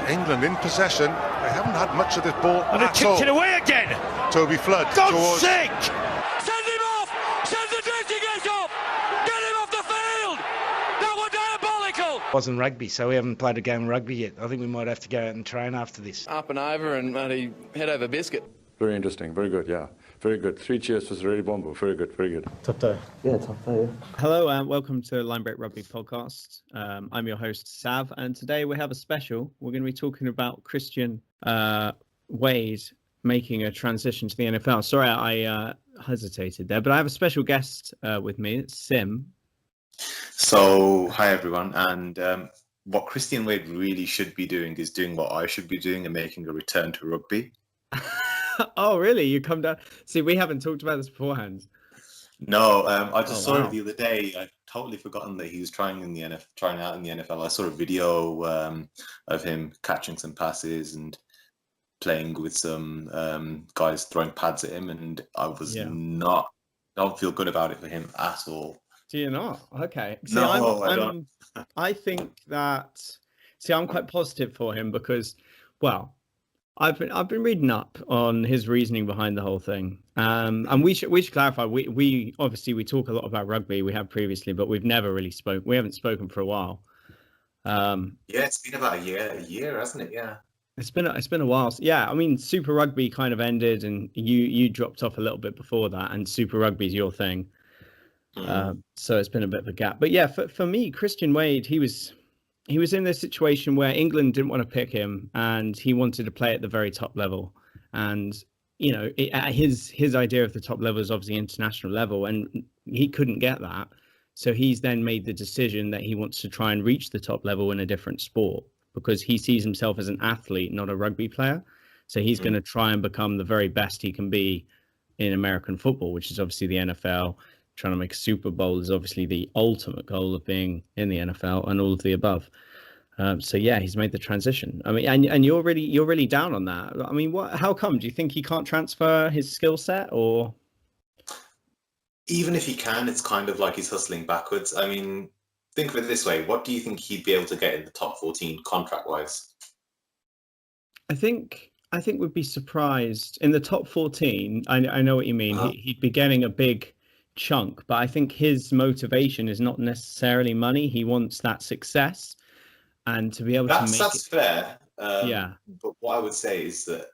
England in possession. They haven't had much of this ball and at kicked all. It away again. Toby Flood. God's sake! Send him off! Send the dirty gate off! Get him off the field! That was diabolical! Wasn't rugby, so we haven't played a game of rugby yet. I think we might have to go out and train after this. Up and over and bloody head over biscuit. Very interesting, very good, yeah. Very good. 3 cheers for Zereli Bombo. Very good, very good. Tough day. Yeah, tough day, yeah. Hello and welcome to Linebreak Rugby podcast. I'm your host, Sav, and today we have a special. We're going to be talking about Christian Wade making a transition to the NFL. Sorry, I hesitated there, but I have a special guest with me. It's Sim. So, hi everyone, and what Christian Wade really should be doing is doing what I should be doing and making a return to rugby. Oh, really? You come down? See, we haven't talked about this beforehand. No, I just saw it the other day. I'd totally forgotten that he was trying out in the NFL. I saw a video of him catching some passes and playing with some guys throwing pads at him, and I was don't feel good about it for him at all. Do you not? Okay. See, No, I don't. I think that. See, I'm quite positive for him because, well, I've been reading up on his reasoning behind the whole thing, and we should clarify. We obviously talk a lot about rugby. We have previously, but we've never really spoken. We haven't spoken for a while. Yeah, it's been about a year, hasn't it? Yeah, it's been a while. Yeah, I mean, Super Rugby kind of ended, and you dropped off a little bit before that, and Super Rugby's your thing. So it's been a bit of a gap. But yeah, for me, Christian Wade, he was in this situation where England didn't want to pick him, and he wanted to play at the very top level. And you know, his idea of the top level is obviously international level, and he couldn't get that. So he's then made the decision that he wants to try and reach the top level in a different sport because he sees himself as an athlete, not a rugby player. So he's going to try and become the very best he can be in American football, which is obviously the NFL. Trying to make a Super Bowl is obviously the ultimate goal of being in the NFL and all of the above. So yeah, he's made the transition. I mean, and you're really down on that. I mean, how come? Do you think he can't transfer his skill set, or? Even if he can, it's kind of like he's hustling backwards. I mean, think of it this way: what do you think he'd be able to get in the top 14 contract-wise? I think we'd be surprised in the top 14. I know what you mean. He'd be getting a big chunk, but I think his motivation is not necessarily money. He wants that success and to be able to make that's fair. Yeah. But what I would say is that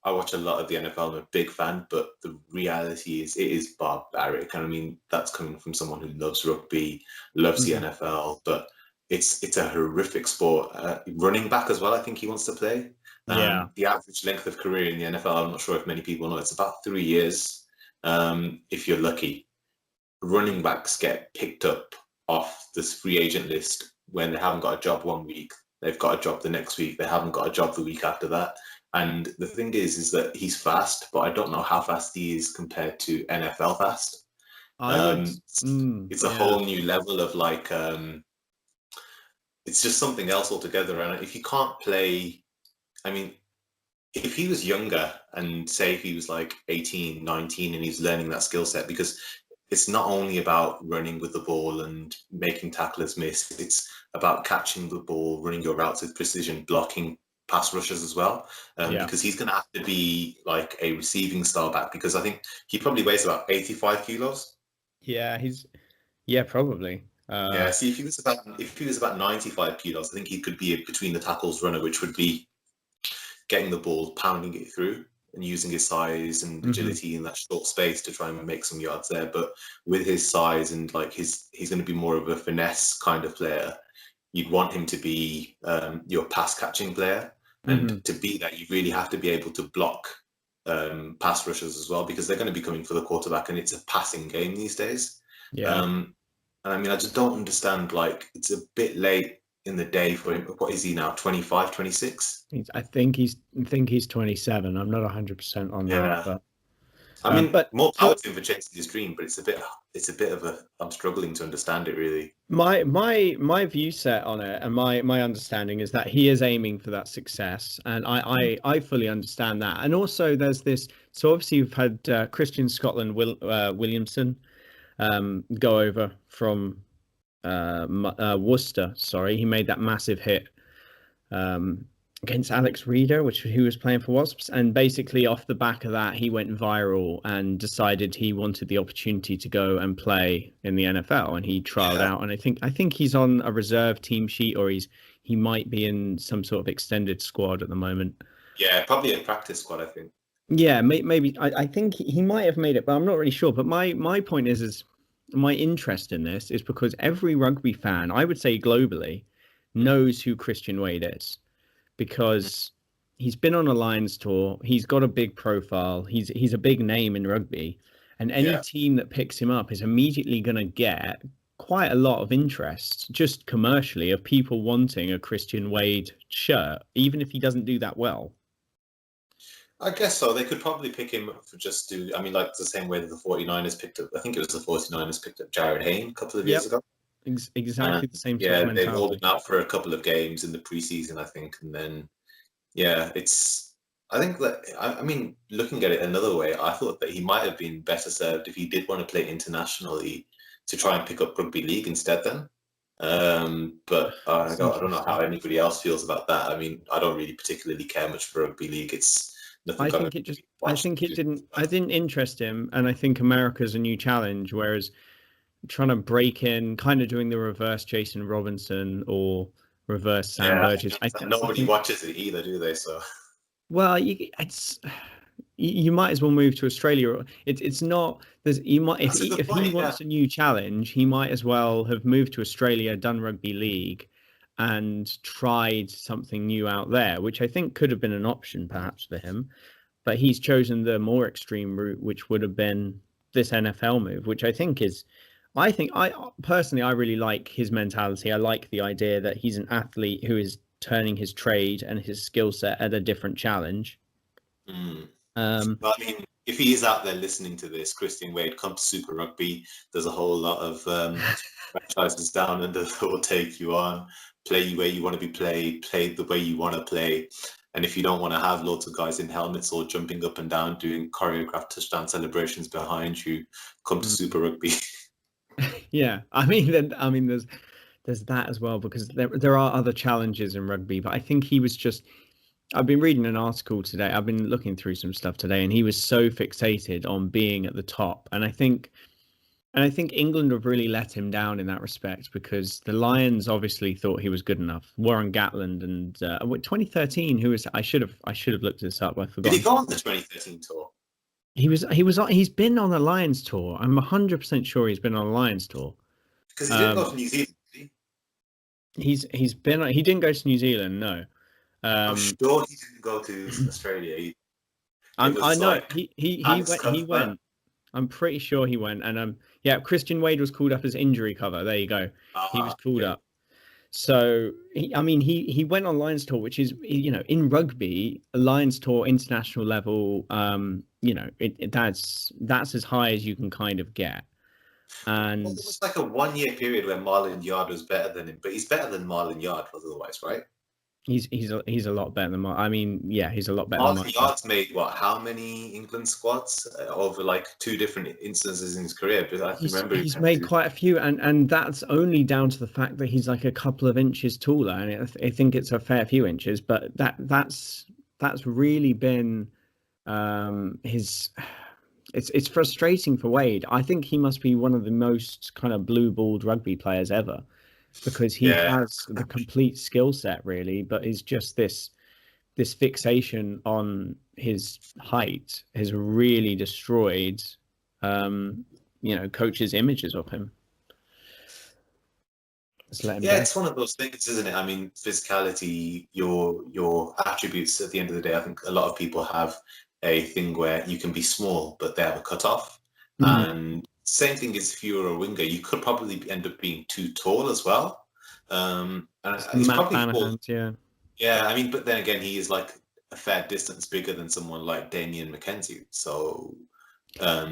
I watch a lot of the NFL. I'm a big fan, but the reality is it is barbaric. And I mean, that's coming from someone who loves rugby, loves the NFL, but it's a horrific sport. Running back as well, I think he wants to play. The average length of career in the NFL, I'm not sure if many people know, it's about 3 years, if you're lucky. Running backs get picked up off this free agent list when they haven't got a job 1 week. They've got a job the next week. They haven't got a job the week after that. And the thing is that he's fast, but I don't know how fast he is compared to NFL fast. It's a whole new level of like, it's just something else altogether. And if you can't play, I mean, if he was younger and say if he was like 18, 19 and he's learning that skill set, because it's not only about running with the ball and making tacklers miss. It's about catching the ball, running your routes with precision, blocking pass rushes as well. Because he's going to have to be like a receiving style back, because I think he probably weighs about 85 kilos. Yeah, probably. See, if he was about 95 kilos, I think he could be a between the tackles runner, which would be getting the ball, pounding it through, and using his size and agility in that short space to try and make some yards there. But with his size and like he's going to be more of a finesse kind of player. You'd want him to be your pass catching player, and to be that, you really have to be able to block pass rushers as well, because they're going to be coming for the quarterback, and it's a passing game these days. And I mean, I just don't understand. Like, it's a bit late in the day for him. What is he now? 25, 26? I think he's 27. I'm not 100% on that. But, I mean, more power to him for chasing his dream, but it's a bit of a. I'm struggling to understand it really. My view set on it and my understanding is that he is aiming for that success, and I fully understand that. And also, there's this. So obviously, you've had Christian Scotland Williamson go over from Worcester. Sorry, he made that massive hit against Alex Reeder, who was playing for Wasps, and basically off the back of that, he went viral and decided he wanted the opportunity to go and play in the NFL, and he trialed out. And I think he's on a reserve team sheet, or he might be in some sort of extended squad at the moment. Yeah, probably a practice squad, I think. Yeah, maybe. I think he might have made it, but I'm not really sure. But my point is my interest in this is because every rugby fan, I would say globally, knows who Christian Wade is, because he's been on a Lions tour. He's got a big profile. He's a big name in rugby, and any team that picks him up is immediately going to get quite a lot of interest, just commercially, of people wanting a Christian Wade shirt, even if he doesn't do that well. I guess so. They could probably pick him up for like the same way that the 49ers picked up, I think it was the 49ers picked up Jared Hayne a couple of years ago. Exactly the same sort of mentality. They rolled him out for a couple of games in the preseason, I think. And then, looking at it another way, I thought that he might have been better served if he did want to play internationally to try and pick up rugby league instead then. But I don't know how anybody else feels about that. I mean, I don't really particularly care much for rugby league. It's nothing. I think it didn't interest him, and I think America's a new challenge, whereas trying to break in, kind of doing the reverse Jason Robinson or reverse Sam Burgess. Nobody watches it either, do they? So, well, you might as well move to Australia. It's not. If he wants a new challenge, he might as well have moved to Australia, done rugby league, and tried something new out there, which I think could have been an option perhaps for him. But he's chosen the more extreme route, which would have been this NFL move, which I personally really like his mentality. I like the idea that he's an athlete who is turning his trade and his skill set at a different challenge. I mean, if he is out there listening to this, Christian Wade, come to Super Rugby. There's a whole lot of franchises down under that will take you on, play you where you want to be played, play the way you want to play. And if you don't want to have loads of guys in helmets or jumping up and down doing choreographed touchdown celebrations behind you, come to Super Rugby. Yeah, I mean, there's that as well, because there are other challenges in rugby, but I think he was just. I've been reading an article today. I've been looking through some stuff today, and he was so fixated on being at the top, and I think England have really let him down in that respect, because the Lions obviously thought he was good enough. Warren Gatland and 2013, who was I should have looked this up. I forgot. Did he go on the 2013 tour? He's been on the Lions tour. I'm 100% sure he's been on the Lions tour. Because he didn't go to New Zealand, did he? He didn't go to New Zealand, no. I'm sure he didn't go to Australia. I know he went. I'm pretty sure he went, and Christian Wade was called up as injury cover. There you go. He was called up. So he went on Lions tour, which is, in rugby, a Lions tour international level. That's as high as you can kind of get. And it was like a 1 year period where Marlon Yard was better than him, but he's better than Marlon Yard was otherwise, right? He's a lot better than he's a lot better. Marlon Yard's made how many England squads over like two different instances in his career? But I remember he's made quite a few, and that's only down to the fact that he's like a couple of inches taller, and I think it's a fair few inches, but that's really been his. It's frustrating for Wade. I think he must be one of the most kind of blue-balled rugby players ever, because he has the complete skill set, really, but is just this fixation on his height has really destroyed, coaches' images of him. It's one of those things, isn't it? I mean, physicality, your attributes at the end of the day, I think a lot of people have a thing where you can be small, but they have a cutoff. Mm-hmm. And same thing is if you're a winger, you could probably end up being too tall as well. And he's probably yeah. I mean, but then again, he is like a fair distance bigger than someone like Damien McKenzie. So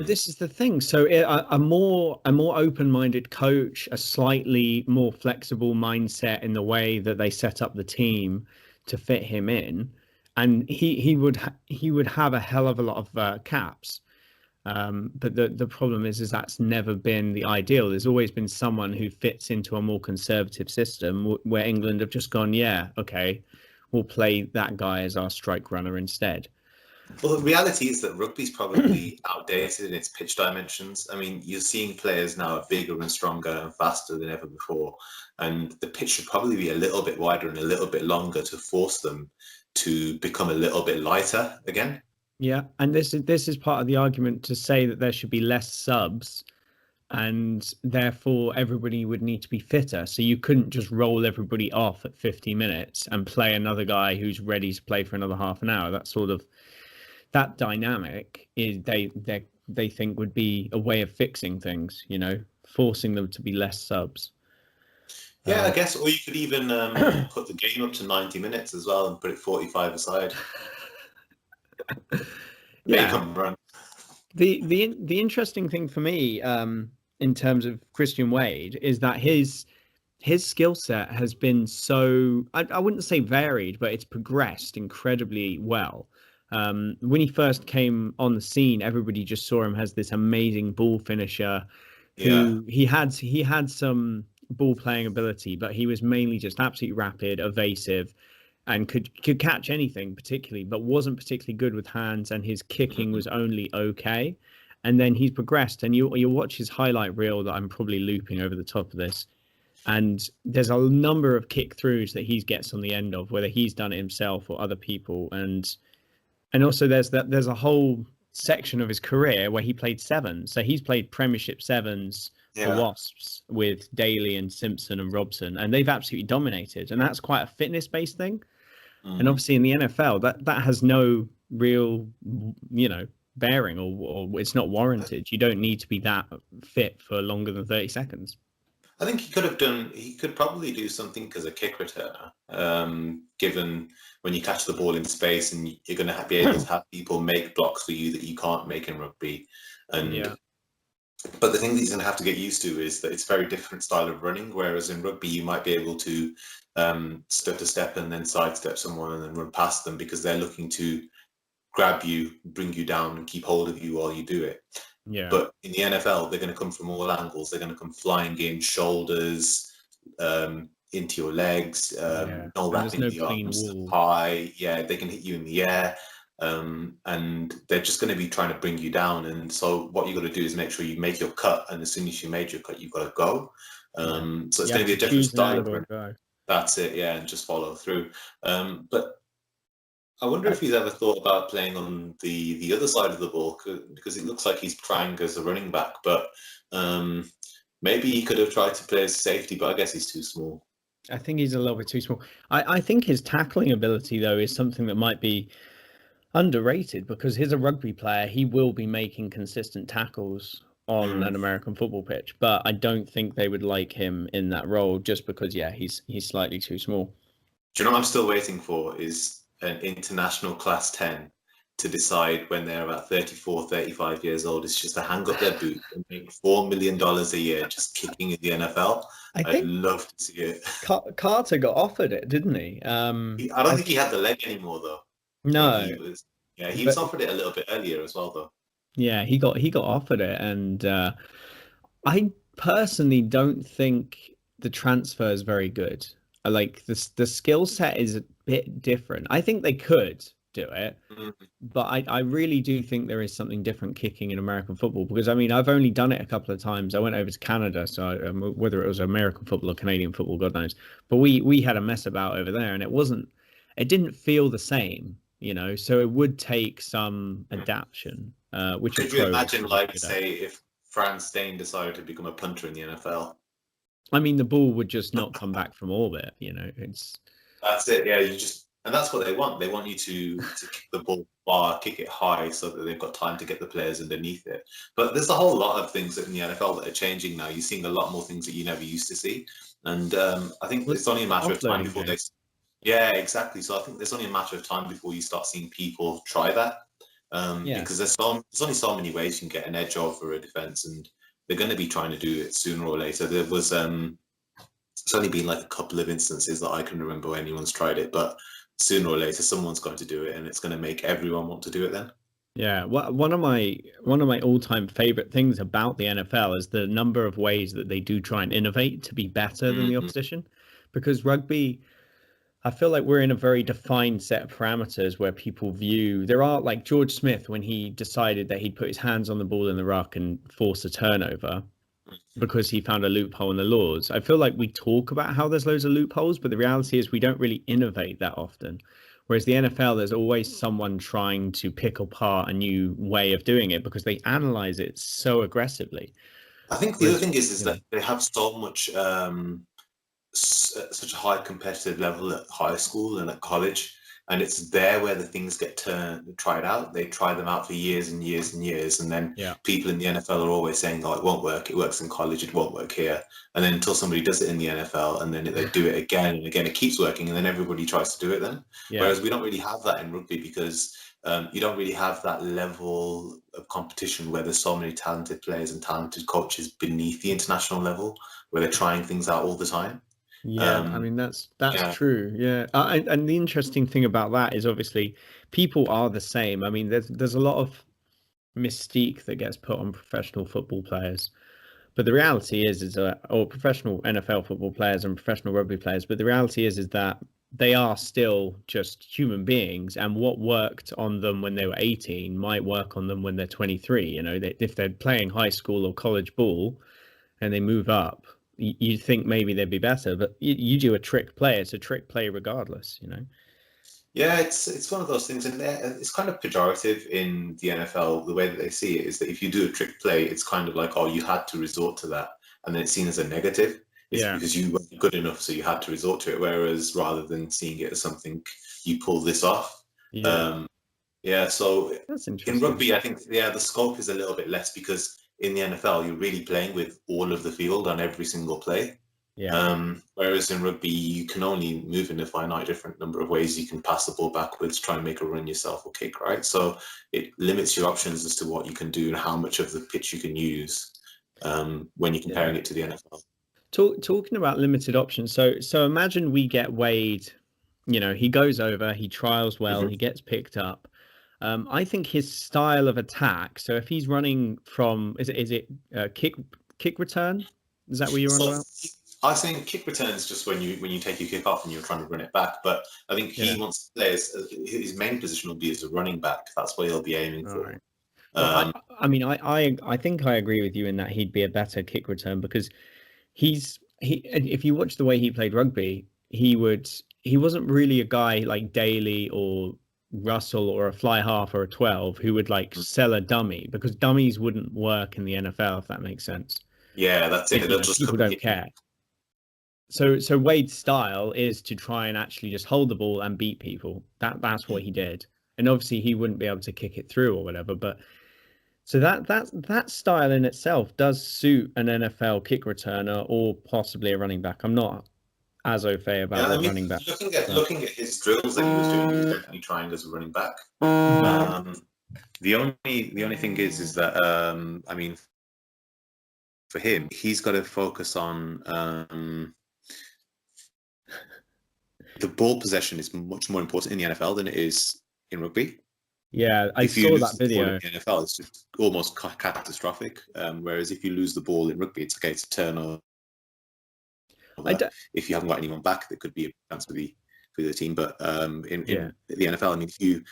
this is the thing. So a more open-minded coach, a slightly more flexible mindset in the way that they set up the team to fit him in, and he would have a hell of a lot of caps. But the problem is that's never been the ideal. There's always been someone who fits into a more conservative system where England have just gone, yeah, okay, we'll play that guy as our strike runner instead. Well, the reality is that rugby's probably outdated in its pitch dimensions. I mean, you're seeing players now are bigger and stronger and faster than ever before. And the pitch should probably be a little bit wider and a little bit longer to force them to become a little bit lighter again. Yeah, and this is part of the argument to say that there should be less subs, and therefore everybody would need to be fitter. So you couldn't just roll everybody off at 50 minutes and play another guy who's ready to play for another half an hour. That dynamic is they think would be a way of fixing things, forcing them to be less subs. Yeah, I guess, or you could even put the game up to 90 minutes as well and put it 45 aside. Yeah. Run. The interesting thing for me, in terms of Christian Wade, is that his skill set has been so, I wouldn't say varied, but it's progressed incredibly well. When he first came on the scene, everybody just saw him as this amazing ball finisher. Who he had some ball playing ability, but he was mainly just absolutely rapid, evasive, and could catch anything particularly, but wasn't particularly good with hands, and his kicking was only okay. And then he's progressed, and you watch his highlight reel that I'm probably looping over the top of this, and there's a number of kick throughs that he gets on the end of, whether he's done it himself or other people, and also there's a whole section of his career where he played sevens. So he's played Premiership sevens for Wasps with Daly and Simpson and Robson, and they've absolutely dominated. And that's quite a fitness-based thing. And obviously in the NFL, that has no real, bearing, or it's not warranted. You don't need to be that fit for longer than 30 seconds. I think he could probably do something as a kick returner, given when you catch the ball in space and you're going to be able to have people make blocks for you that you can't make in rugby. But the thing that he's going to have to get used to is that it's a very different style of running, whereas in rugby you might be able to step to step and then sidestep someone and then run past them because they're looking to grab you, bring you down and keep hold of you while you do it. Yeah. But in the NFL, they're going to come from all angles. They're going to come flying in, shoulders, into your legs, no wrapping the arms high. Yeah, they can hit you in the air. And they're just going to be trying to bring you down. And so what you got to do is make sure you make your cut. And as soon as you made your cut, you've got to go. So it's going to be a different style of run. That's it, yeah, and just follow through. But I wonder if he's ever thought about playing on the other side of the ball, because it looks like he's trying as a running back, but maybe he could have tried to play as safety, but I guess he's too small. I think he's a little bit too small. I think his tackling ability, though, is something that might be underrated, because he's a rugby player. He will be making consistent tackles on an American football pitch, but I don't think they would like him in that role just because, he's slightly too small. Do you know what I'm still waiting for is an international class 10 to decide when they're about 34, 35 years old. It's just to hang up their boot and make $4 million a year just kicking in the NFL. I'd love to see it. Carter got offered it, didn't he? I don't think he had the leg anymore, though. No. He was offered it a little bit earlier as well, though. Yeah, he got offered it, and I personally don't think the transfer is very good. Like the skill set is a bit different. I think they could do it, but I really do think there is something different kicking in American football, because I mean I've only done it a couple of times. I went over to Canada, so whether it was American football or Canadian football, God knows. But we had a mess about over there, and it didn't feel the same, So it would take some adaptation. Which could you imagine, say, if Franz Dane decided to become a punter in the NFL? I mean, the ball would just not come back from orbit. That's it. Yeah, and that's what they want. They want you to kick the ball far, kick it high, so that they've got time to get the players underneath it. But there's a whole lot of things in the NFL that are changing now. You're seeing a lot more things that you never used to see, and I think it's only a matter of time before they. Yeah, exactly. So I think there's only a matter of time before you start seeing people try that, because there's only so many ways you can get an edge over a defense, and they're going to be trying to do it sooner or later. There was it's only been like a couple of instances that I can remember where anyone's tried it, but sooner or later someone's going to do it, and it's going to make everyone want to do it then. Yeah, well, one of my all-time favorite things about the NFL is the number of ways that they do try and innovate to be better than the opposition, because rugby, I feel like we're in a very defined set of parameters where people view. There are like George Smith when he decided that he'd put his hands on the ball in the ruck and force a turnover because he found a loophole in the laws. I feel like we talk about how there's loads of loopholes, but the reality is we don't really innovate that often. Whereas the NFL, there's always someone trying to pick apart a new way of doing it because they analyze it so aggressively. I think the other thing is that they have so much such a high competitive level at high school and at college, and it's there where the things get tried out. They try them out for years and years and years, and then people in the NFL are always saying, "Oh, it won't work. It works in college. It won't work here." And then until somebody does it in the NFL, and then they do it again and again, it keeps working, and then everybody tries to do it then. Whereas we don't really have that in rugby because you don't really have that level of competition where there's so many talented players and talented coaches beneath the international level where they're trying things out all the time. I mean, that's true. Yeah. And the interesting thing about that is obviously people are the same. I mean, there's a lot of mystique that gets put on professional football players. But the reality is or professional NFL football players and professional rugby players, but the reality is that they are still just human beings, and what worked on them when they were 18 might work on them when they're 23. You know, if they're playing high school or college ball and they move up, you'd think maybe they'd be better, but you do a trick play, it's a trick play regardless, you know? Yeah, it's one of those things, and it's kind of pejorative in the NFL. The way that they see it is that if you do a trick play, it's kind of like, oh, you had to resort to that, and then it's seen as a negative. It's because you weren't good enough, so you had to resort to it. Whereas rather than seeing it as something, you pull this off. So that's interesting. In rugby, I think the scope is a little bit less because in the NFL, you're really playing with all of the field on every single play. Whereas in rugby, you can only move in a finite different number of ways. You can pass the ball backwards, try and make a run yourself, or kick, right? So it limits your options as to what you can do and how much of the pitch you can use when you're comparing it to the NFL. Talking about limited options, so imagine we get Wade, you know, he goes over, he trials well, he gets picked up. I think his style of attack, so if he's running from, is it kick return? Is that what you're on about? I think kick return is just when you take your kick off and you're trying to run it back. But I think he wants to play his main position will be as a running back. That's what he'll be aiming for. Right. Well, I mean, I think I agree with you in that he'd be a better kick return because if you watch the way he played rugby, he wasn't really a guy like Daly or Russell or a fly half or a 12 who would like sell a dummy, because dummies wouldn't work in the NFL, if that makes sense. Yeah, that's it. People don't care. So Wade's style is to try and actually just hold the ball and beat people. That's what he did. And obviously he wouldn't be able to kick it through or whatever, but so that style in itself does suit an NFL kick returner or possibly a running back. I'm not as au fait about the running back. Looking at his drills that he was doing, he was definitely trying as a running back. The only thing is that I mean, for him, he's got to focus on the ball possession is much more important in the NFL than it is in rugby. Yeah, I saw that video. In the NFL, it's just almost catastrophic. Whereas if you lose the ball in rugby, it's okay to turn over. If you haven't got anyone back, that could be a chance for the team. But in the NFL, I mean, if you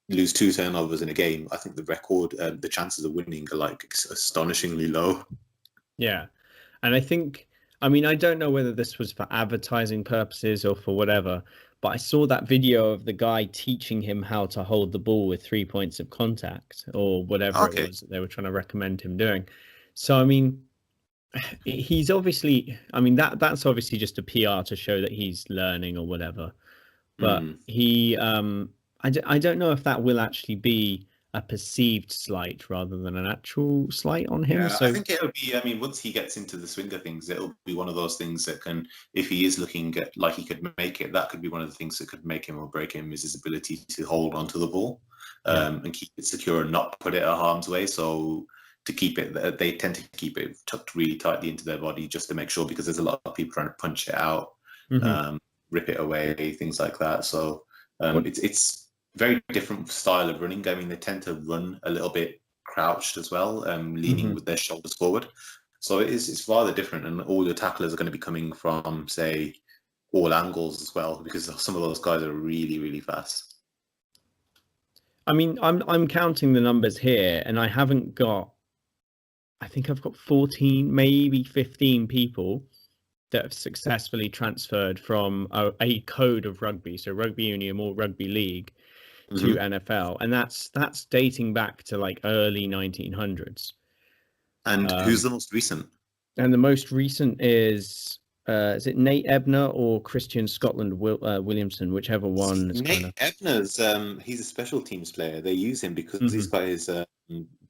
lose 2 turnovers in a game, I think the record, the chances of winning are like astonishingly low. Yeah, and I think, I mean, I don't know whether this was for advertising purposes or for whatever, but I saw that video of the guy teaching him how to hold the ball with 3 points of contact or whatever it was that they were trying to recommend him doing. So, I mean, he's obviously, I mean, that's obviously just a PR to show that he's learning or whatever. But he, I don't know if that will actually be a perceived slight rather than an actual slight on him. Yeah, so I think it'll be, I mean, once he gets into the swing of things, it'll be one of those things that can, if he is looking at like he could make it, that could be one of the things that could make him or break him, is his ability to hold onto the ball and keep it secure and not put it at harm's way. So to keep it, they tend to keep it tucked really tightly into their body just to make sure, because there's a lot of people trying to punch it out, rip it away, things like that. So it's very different style of running. I mean, they tend to run a little bit crouched as well, leaning with their shoulders forward. So it's rather different, and all your tacklers are going to be coming from, say, all angles as well, because some of those guys are really, really fast. I mean, I'm counting the numbers here, and I think I've got 14, maybe 15 people that have successfully transferred from a code of rugby, so rugby union or rugby league, to NFL, and that's dating back to like early 1900s. And who's the most recent? And the most recent is it Nate Ebner or Christian Scotland Williamson, whichever one. Nate Ebner's he's a special teams player. They use him because he's got his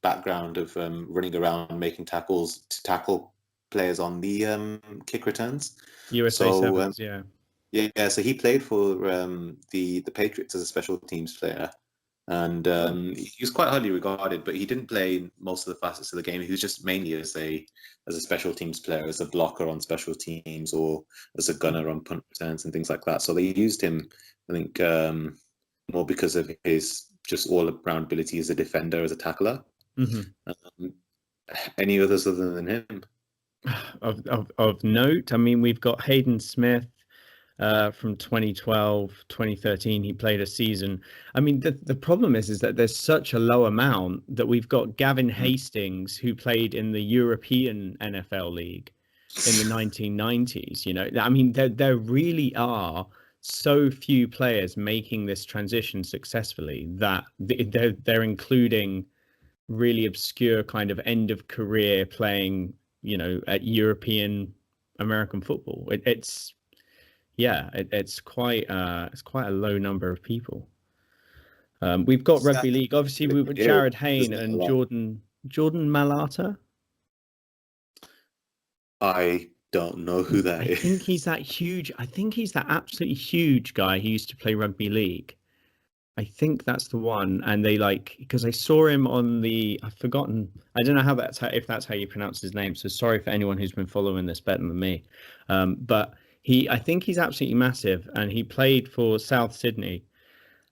background of running around making tackles to tackle players on the kick returns. USA Sevens, yeah. Yeah, so he played for the Patriots as a special teams player, and he was quite highly regarded. But he didn't play most of the facets of the game. He was just mainly as a special teams player, as a blocker on special teams, or as a gunner on punt returns and things like that. So they used him, I think, more because of his just all-around ability as a defender, as a tackler. Any others other than him? Of note, I mean, we've got Hayden Smith. From 2012, 2013, he played a season. I mean, the problem is that there's such a low amount that we've got Gavin Hastings, who played in the European NFL League in the 1990s. You know, I mean, there really are so few players making this transition successfully that they're including really obscure kind of end of career playing, you know, at European American football. It's quite a low number of people. We've got rugby league. Obviously, we've got Jared Hayne and Jordan Malata. I don't know who that is. I think he's that huge. I think he's that absolutely huge guy who used to play rugby league. I think that's the one. And they because I saw him on I've forgotten. I don't know if that's how you pronounce his name. So sorry for anyone who's been following this better than me. But I think he's absolutely massive, and he played for South Sydney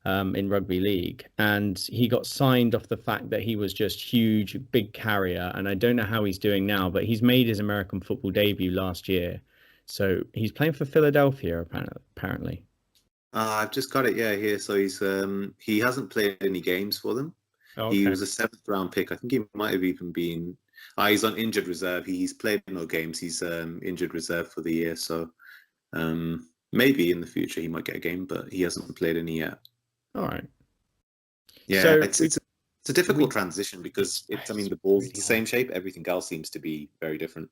in rugby league, and he got signed off the fact that he was just huge, big carrier. And I don't know how he's doing now, but he's made his American football debut last year, so he's playing for Philadelphia apparently. I've just got it, here. So he hasn't played any games for them. Oh, okay. He was a 7th round pick. I think he might have even been. He's on injured reserve. He's played no games. He's injured reserve for the year. So. Maybe in the future he might get a game, but he hasn't played any yet. All right. Yeah, so it's a difficult transition because the ball's the same shape. Everything else seems to be very different.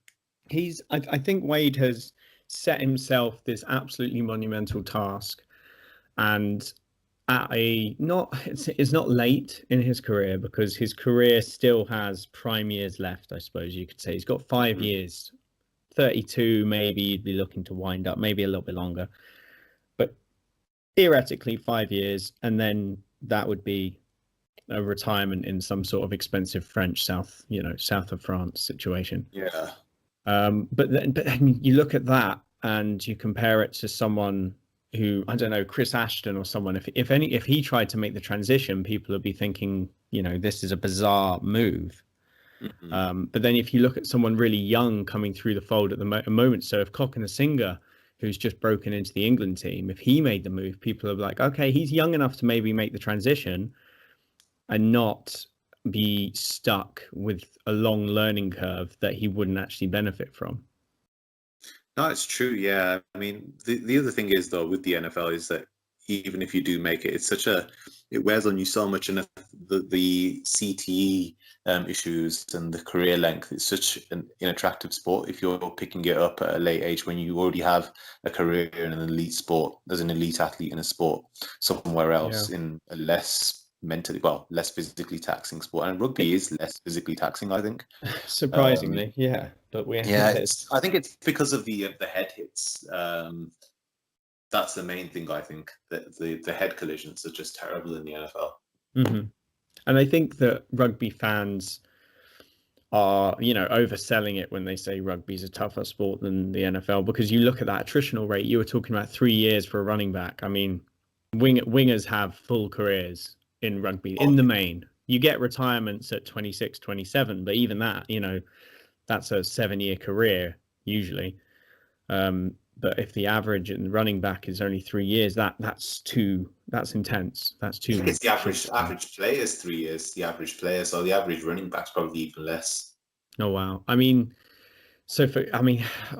I think Wade has set himself this absolutely monumental task, and it's not late in his career, because his career still has prime years left. I suppose you could say he's got 5 years. 32, maybe you'd be looking to wind up, maybe a little bit longer, but theoretically 5 years, and then that would be a retirement in some sort of expensive French south of France situation. Yeah. But then you look at that and you compare it to someone who, I don't know, Chris Ashton or someone. If he tried to make the transition, people would be thinking, this is a bizarre move. But then if you look at someone really young coming through the fold at the moment, so if Cokanasiga, who's just broken into the England team, if he made the move, people are like, okay, he's young enough to maybe make the transition and not be stuck with a long learning curve that he wouldn't actually benefit from. No, it's true. Yeah. I mean, the other thing is, though, with the NFL is that even if you do make it, it wears on you so much, and the CTE issues and the career length, it's such an attractive sport if you're picking it up at a late age when you already have a career in an elite sport, as an elite athlete in a sport somewhere else, in a less physically taxing sport. And rugby is less physically taxing, I think. Surprisingly, yeah. But I think it's because of the head hits. That's the main thing, I think, that the head collisions are just terrible in the NFL. Mm-hmm. And I think that rugby fans are, overselling it when they say rugby's a tougher sport than the NFL, because you look at that attritional rate. You were talking about 3 years for a running back. I mean, wingers have full careers in rugby in the main. You get retirements at 26, 27, but even that, that's a 7-year career usually. But if the average in running back is only 3 years, that's intense. That's too. I think it's the average player is 3 years. The average player, so the average running back's probably even less. Oh wow! I mean,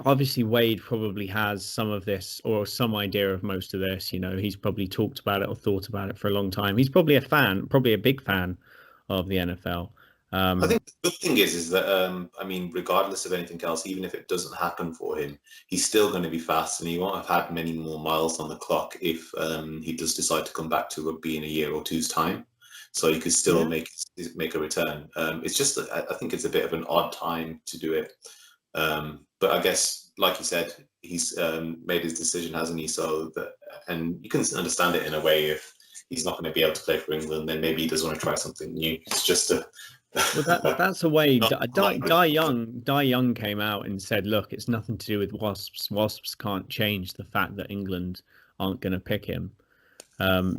obviously Wade probably has some of this or some idea of most of this. You know, he's probably talked about it or thought about it for a long time. He's probably a big fan of the NFL. I think the good thing is that regardless of anything else, even if it doesn't happen for him, he's still going to be fast, and he won't have had many more miles on the clock if he does decide to come back to rugby in a year or two's time. So he could still make a return. It's just I think it's a bit of an odd time to do it. But I guess, like you said, he's made his decision, hasn't he? So and you can understand it in a way. If he's not going to be able to play for England, then maybe he does want to try something new. It's just a that's a way. Dai Young came out and said, "Look, it's nothing to do with Wasps. Wasps can't change the fact that England aren't going to pick him.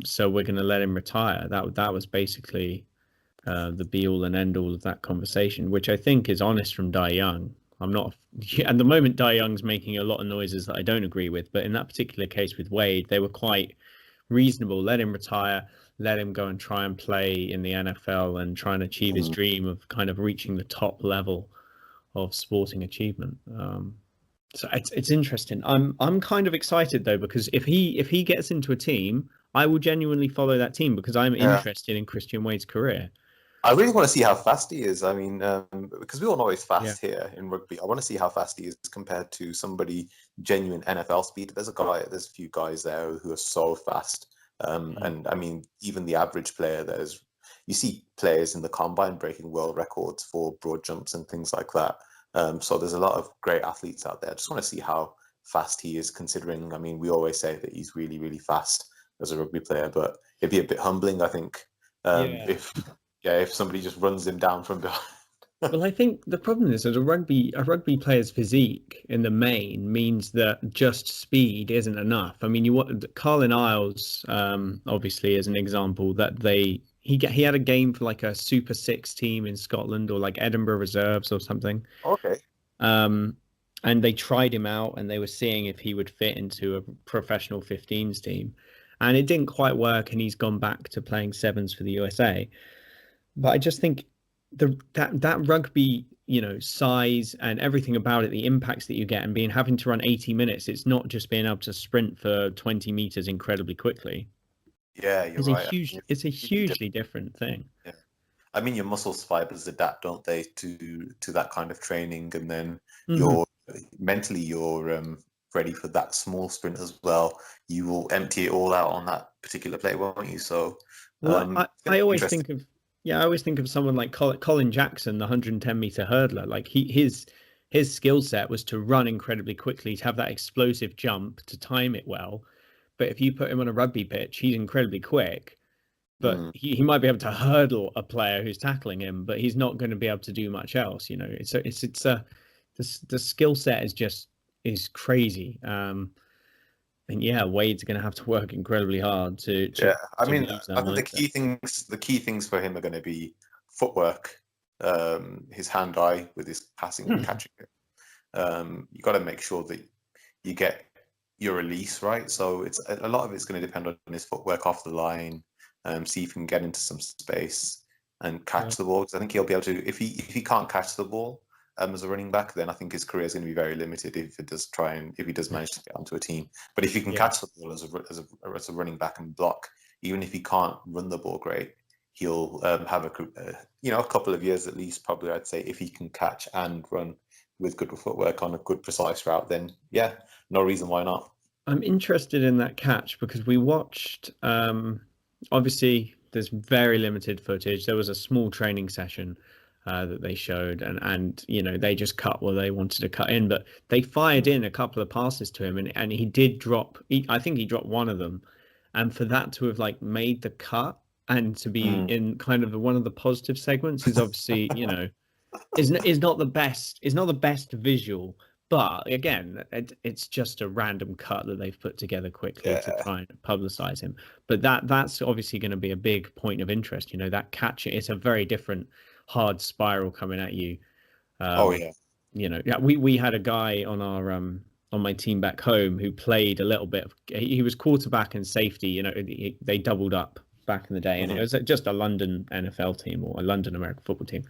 So we're going to let him retire." That was basically the be all and end all of that conversation, which I think is honest from Dai Young. I'm not at the moment. Dai Young's making a lot of noises that I don't agree with, but in that particular case with Wade, they were quite reasonable. Let him retire. Let him go and try and play in the NFL and try and achieve his dream of kind of reaching the top level of sporting achievement. So it's interesting. I'm kind of excited though, because if he gets into a team, I will genuinely follow that team because I'm interested in Christian Wade's career. I really want to see how fast he is. I mean, because we all know he's fast here in rugby. I want to see how fast he is compared to somebody genuine NFL speed. There's a few guys there who are so fast. And I mean, even the average player, you see players in the combine breaking world records for broad jumps and things like that. So there's a lot of great athletes out there. I just want to see how fast he is, considering, I mean, we always say that he's really, really fast as a rugby player, but it'd be a bit humbling, I think, if somebody just runs him down from behind. Well, I think the problem is that a rugby player's physique in the main means that just speed isn't enough. I mean, Carlin Isles, obviously, as an example, that he had a game for like a Super 6 team in Scotland or like Edinburgh Reserves or something. Okay. And they tried him out and they were seeing if he would fit into a professional 15s team, and it didn't quite work. And he's gone back to playing sevens for the USA. But I just think that rugby, size and everything about it, the impacts that you get, and having to run 80 minutes, it's not just being able to sprint for 20 meters incredibly quickly. Yeah, you're right. It's a hugely different thing. Yeah. I mean, your muscles fibers adapt, don't they, to that kind of training, and then you're mentally ready for that small sprint as well. You will empty it all out on that particular play, won't you? So, I always think of someone like Colin Jackson, the 110-meter hurdler. Like his skill set was to run incredibly quickly, to have that explosive jump, to time it well. But if you put him on a rugby pitch, he's incredibly quick. But he might be able to hurdle a player who's tackling him, but he's not going to be able to do much else. The skill set is crazy. And Wade's going to have to work incredibly hard to I think the key things for him are going to be footwork, his hand-eye with his passing and catching it. You got to make sure that you get your release right. So it's a lot of it's going to depend on his footwork off the line. See if he can get into some space and catch the ball. Because I think he'll be able to. If he can't catch the ball as a running back, then I think his career is going to be very limited if he does manage to get onto a team. But if he can catch the ball as a running back and block, even if he can't run the ball great, he'll have a couple of years at least, probably, I'd say, if he can catch and run with good footwork on a good precise route, then no reason why not. I'm interested in that catch because we watched, obviously there's very limited footage. There was a small training session that they showed, and they just cut what they wanted to cut in, but they fired in a couple of passes to him, and he did drop. I think he dropped one of them, and for that to have made the cut and to be in kind of one of the positive segments is obviously is not the best visual. But again, it's just a random cut that they've put together quickly to try and publicize him. But that's obviously going to be a big point of interest. That catch, it's a very different hard spiral coming at you. We had a guy on on my team back home who played a little bit. He was quarterback and safety. You know, they doubled up back in the day, and it was just a London NFL team or a London American football team.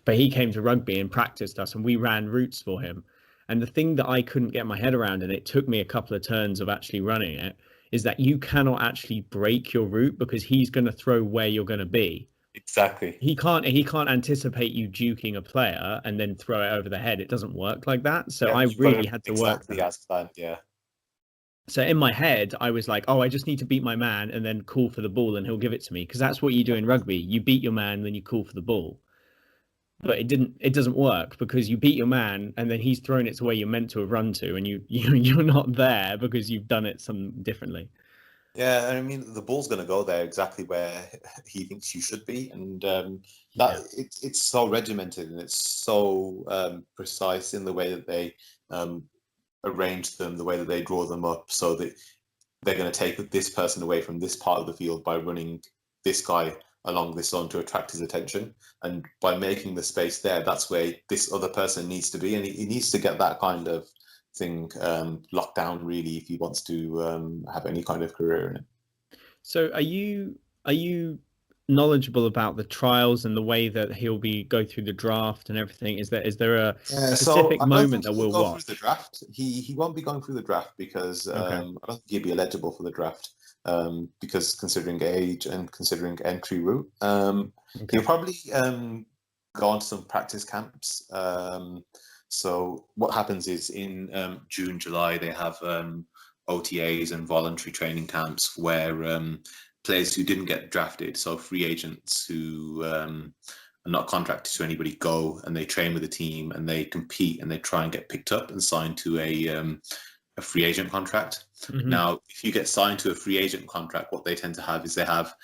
But he came to rugby and practiced us, and we ran routes for him. And the thing that I couldn't get my head around, and it took me a couple of turns of actually running it, is that you cannot actually break your route because he's going to throw where you're going to be. Exactly. He can't anticipate you juking a player and then throw it over the head. It doesn't work like that. So I really had to work that. As planned, yeah. So in my head, I was like, oh, I just need to beat my man and then call for the ball and he'll give it to me. Because that's what you do in rugby. You beat your man, then you call for the ball. But it doesn't work because you beat your man and then he's thrown it to where you're meant to have run to, and you're not there because you've done it some differently. Yeah, I mean, the ball's going to go there exactly where he thinks you should be, and it's so regimented and it's so precise in the way that they arrange them, the way that they draw them up, so that they're going to take this person away from this part of the field by running this guy along this zone to attract his attention, and by making the space there, that's where this other person needs to be, and he needs to get that kind of thing locked down really if he wants to have any kind of career in it. So are you knowledgeable about the trials and the way that he'll go through the draft and everything? Is there a specific moment that we'll watch? Through the draft. He won't be going through the draft because I don't think he'll be eligible for the draft because considering age and considering entry route. He'll probably go on to some practice camps. So what happens is in June, July, they have OTAs and voluntary training camps where players who didn't get drafted, so free agents who are not contracted to anybody, go and they train with the team and they compete and they try and get picked up and signed to a free agent contract. Now, if you get signed to a free agent contract, what they tend to have is they'll have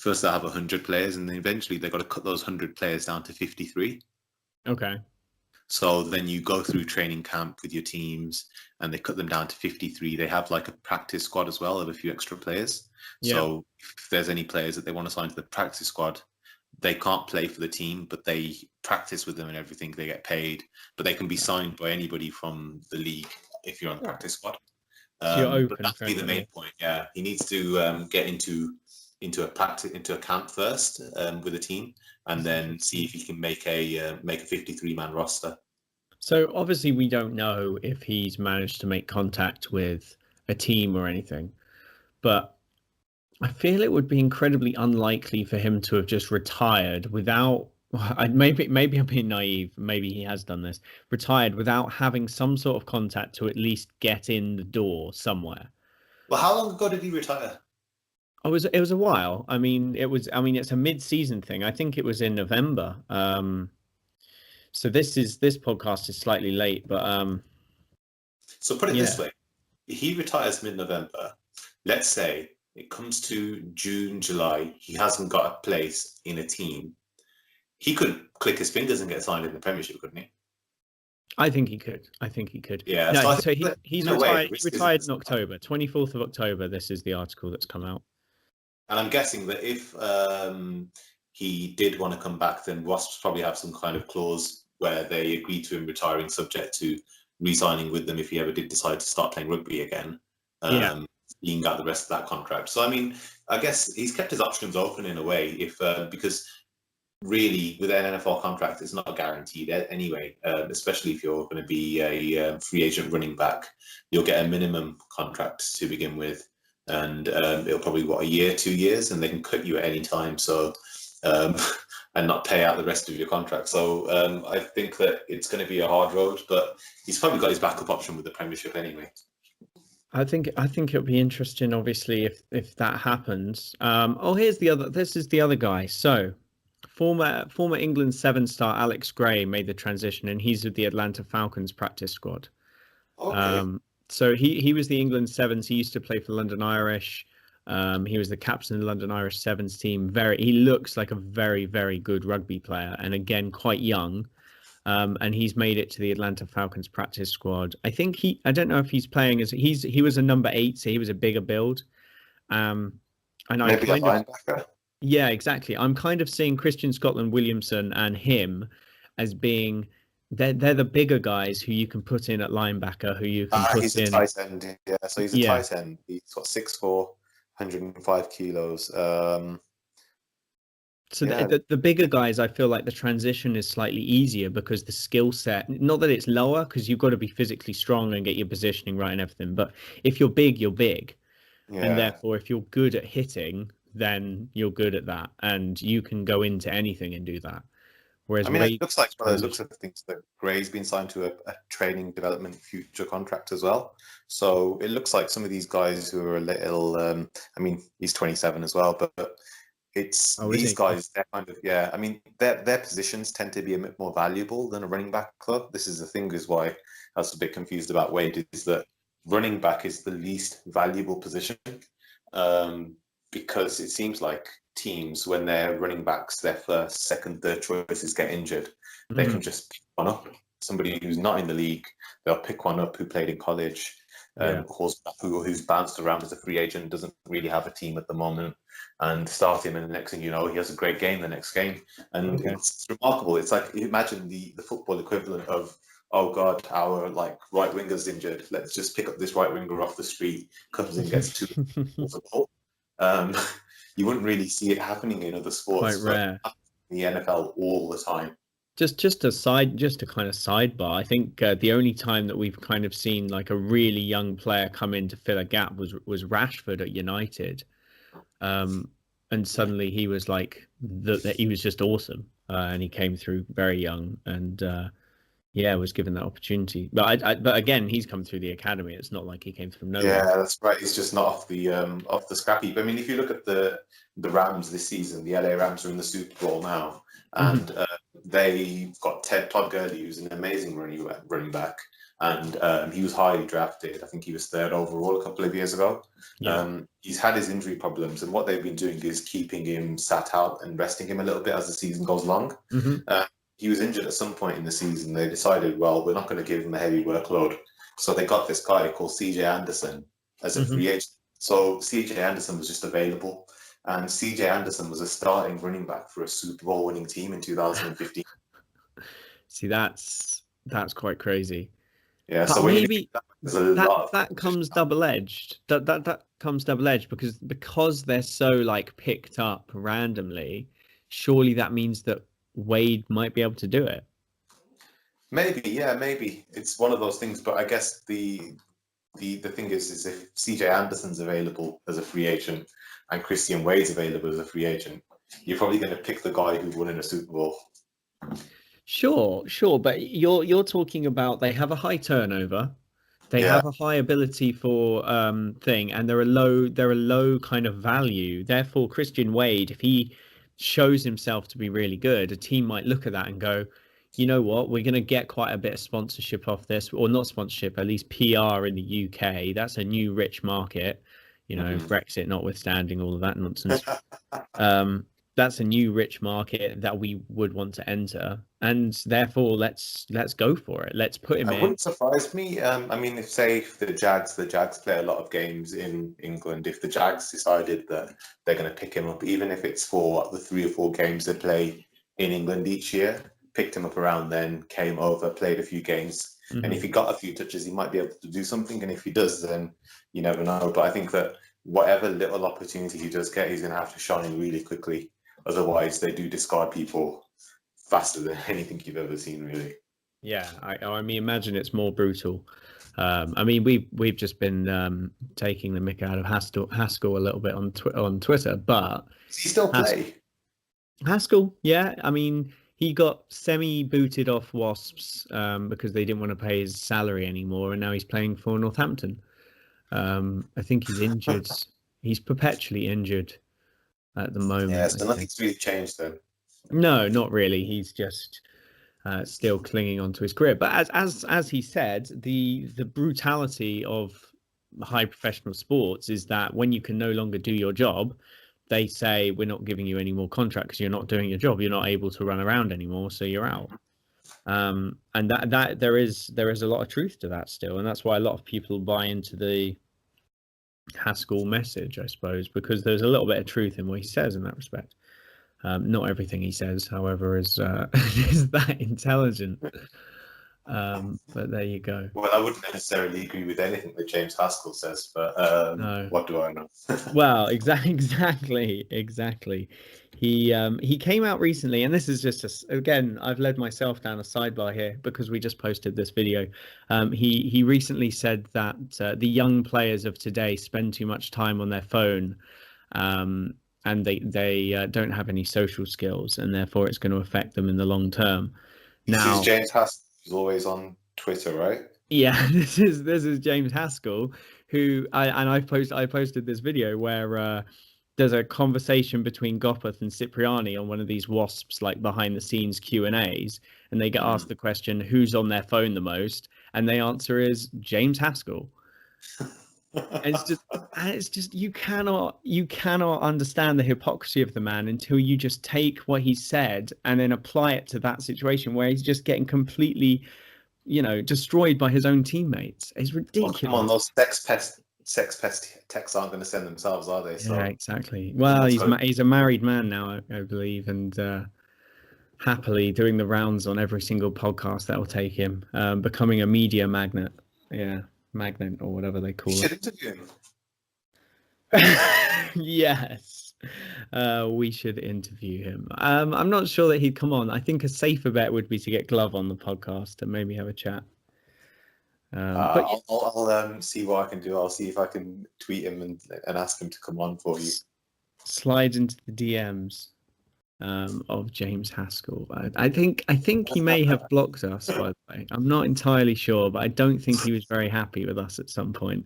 100 players, and then eventually they've got to cut those 100 players down to 53. Okay. So then you go through training camp with your teams and they cut them down to 53. They have like a practice squad as well of a few extra players. Yeah. So if there's any players that they want to sign to the practice squad, they can't play for the team, but they practice with them and everything. They get paid, but they can be signed by anybody from the league if you're on the practice squad. So you're open. But that'd be the main point. Yeah, he needs to get into a camp first with a team, and then see if he can make a 53-man roster. So obviously we don't know if he's managed to make contact with a team or anything, but I feel it would be incredibly unlikely for him to have just retired without. Maybe I'm being naive. Maybe he has done this. Retired without having some sort of contact to at least get in the door somewhere. Well, how long ago did he retire? It was a while. It's a mid-season thing. I think it was in November. So this podcast is slightly late, but so put it this way: he retires mid-November. Let's say it comes to June, July. He hasn't got a place in a team. He could click his fingers and get signed in the Premiership, couldn't he? I think he could. Yeah. No, so he's retired. He retired in October, 24th of October. This is the article that's come out. And I'm guessing that if he did want to come back, then Wasps probably have some kind of clause where they agree to him retiring subject to re-signing with them if he ever did decide to start playing rugby again. He got the rest of that contract. So, I mean, I guess he's kept his options open in a way, because really with an NFL contract, it's not guaranteed anyway, especially if you're going to be a free agent running back. You'll get a minimum contract to begin with. And it'll probably, a year, 2 years, and they can cut you at any time. So, and not pay out the rest of your contract. So I think that it's going to be a hard road, but he's probably got his backup option with the Premiership anyway. I think it'll be interesting, obviously, if that happens. This is the other guy. So, former England 7-star Alex Gray made the transition, and he's with the Atlanta Falcons practice squad. Okay. So he was the England Sevens. He used to play for London Irish. He was the captain of the London Irish Sevens team. He looks like a very, very good rugby player, and again quite young. And he's made it to the Atlanta Falcons practice squad. I think I don't know if he's playing he was a number 8, so he was a bigger build. And maybe a linebacker. Yeah, exactly. I'm kind of seeing Christian Scotland Williamson and him as being they're the bigger guys who you can put in at linebacker, who you can put he's in. He's a tight end, yeah. So he's a tight end. He's got 6'4", 105 kilos. So the bigger guys, I feel like the transition is slightly easier because the skill set, not that it's lower, because you've got to be physically strong and get your positioning right and everything. But if you're big, you're big. Yeah. And therefore, if you're good at hitting, then you're good at that. And you can go into anything and do that. Whereas it looks like, by the looks of things, that Gray's been signed to a training development future contract as well. So it looks like some of these guys who are a little, he's 27 as well, but it's these guys, they're kind of, their positions tend to be a bit more valuable than a running back club. This is the thing, is why I was a bit confused about Wade, is that running back is the least valuable position, because it seems like teams, when their running backs, their first, second, third choices get injured, they can just pick one up. Somebody who's not in the league, they'll pick one up who played in college, who's bounced around as a free agent, doesn't really have a team at the moment, and start him, and the next thing you know, he has a great game the next game. And it's remarkable. It's like, imagine the football equivalent of, oh God, our right winger's injured. Let's just pick up this right winger off the street, comes in, gets 2 football. You wouldn't really see it happening in other sports. Quite rare. In the NFL all the time. Just a kind of sidebar. I think the only time that we've kind of seen like a really young player come in to fill a gap was Rashford at United, and suddenly he was like he was just awesome, and he came through very young, and was given that opportunity. But but again, he's come through the academy. It's not like he came from nowhere. Yeah, that's right. He's just not off the scrap heap. I mean, if you look at the Rams this season, the LA Rams are in the Super Bowl now, and they've got Todd Gurley, who's an amazing running back, and he was highly drafted. I think he was 3rd overall a couple of years ago. Yeah. He's had his injury problems, and what they've been doing is keeping him sat out and resting him a little bit as the season goes along. He was injured at some point in the season. They decided, well, we're not going to give him a heavy workload. So they got this guy called CJ Anderson as a free agent. So CJ Anderson was just available. And CJ Anderson was a starting running back for a Super Bowl winning team in 2015. See, that's quite crazy. Yeah, but so maybe that comes double-edged. That comes double-edged because they're so picked up randomly. Surely that means that Wade might be able to do it. Maybe it's one of those things. But I guess the thing is if CJ Anderson's available as a free agent and Christian Wade's available as a free agent, you're probably going to pick the guy who's won in a Super Bowl. Sure, but you're talking about they have a high turnover, they have a high ability for thing, and they're a low kind of value. Therefore, Christian Wade, if he shows himself to be really good, a team might look at that and go, you know what, we're going to get quite a bit of sponsorship off this, or not sponsorship, at least PR in the UK. That's a new rich market, Brexit notwithstanding all of that nonsense. That's a new rich market that we would want to enter, and therefore let's go for it. Let's put him in. It wouldn't surprise me. If the Jags play a lot of games in England, if the Jags decided that they're going to pick him up, even if it's for the 3 or 4 games they play in England each year, picked him up around then, came over, played a few games, and if he got a few touches, he might be able to do something. And if he does, then you never know. But I think that whatever little opportunity he does get, he's going to have to shine really quickly. Otherwise, they do discard people faster than anything you've ever seen, really. Yeah, I mean, imagine it's more brutal. We've just been taking the mick out of Haskell a little bit on Twitter, but does he still play? Haskell, yeah. I mean, he got semi-booted off Wasps because they didn't want to pay his salary anymore, and now he's playing for Northampton. I think he's injured. He's perpetually injured at the moment. Yeah, so nothing's really changed then. No, not really. He's just still clinging on to his career. But as he said, the brutality of high professional sports is that when you can no longer do your job, they say we're not giving you any more contract because you're not doing your job. You're not able to run around anymore, so you're out. And that there is a lot of truth to that still, and that's why a lot of people buy into the Haskell message, I suppose, because there's a little bit of truth in what he says in that respect. Not everything he says, however, is is that intelligent. But there you go. Well, I wouldn't necessarily agree with anything that James Haskell says, but No. what do I know? Well, exactly. He came out recently, and this is just again, I've led myself down a sidebar here because we just posted this video. He recently said that the young players of today spend too much time on their phone, and they don't have any social skills, and therefore it's going to affect them in the long term. This Now, is James Haskell, who's always on Twitter, right? yeah, this is James Haskell, who I posted this video where there's a conversation between Gopeth and Cipriani on one of these Wasps like behind the scenes Q&As, and they get asked the question, who's on their phone the most, and the answer is James Haskell. And it's just you cannot understand the hypocrisy of the man until you just take what he said and then apply it to that situation where he's just getting completely, destroyed by his own teammates. It's ridiculous. Well, come on, those sex pest texts aren't going to send themselves, are they? So, yeah, exactly. Well, he's a married man now, I believe, and happily doing the rounds on every single podcast that will take him, becoming a media magnet. Yeah, magnet or whatever they call it. Should interview him. Yes, we should interview him. I'm not sure that he'd come on. I think a safer bet would be to get Glove on the podcast and maybe have a chat. But I'll see what I can do. I'll see if I can tweet him and ask him to come on for you. Slide into the DMs of James Haskell. I think he may have blocked us, by the way. I'm not entirely sure, but I don't think he was very happy with us at some point.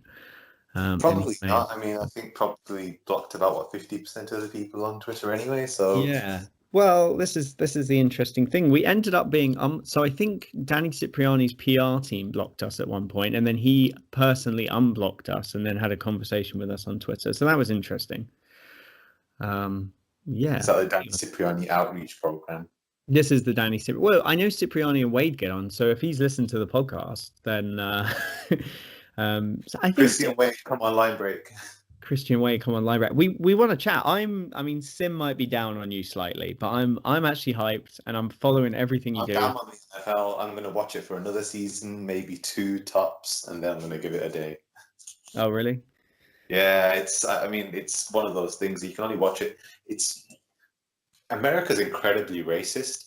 Probably not. I mean, I think probably blocked about 50% of the people on Twitter anyway. So yeah. Well, this is the interesting thing. We ended up being so I think Danny Cipriani's PR team blocked us at one point, and then he personally unblocked us and then had a conversation with us on Twitter. So that was interesting. Yeah. Is that the Danny Cipriani outreach program? This is the Danny Cipriani. Well, I know Cipriani and Wade get on, so if he's listened to the podcast, then so I think Christian Wade, come on, Linebreak. Christian Wade, come on, Linebreak. We want to chat. I mean, Sim might be down on you slightly, but I'm actually hyped and I'm following everything you do. I'm down on the NFL. I'm going to watch it for another season, maybe 2 tops, and then I'm going to give it a day. Oh, really? Yeah, it's one of those things. You can only watch it. America's incredibly racist.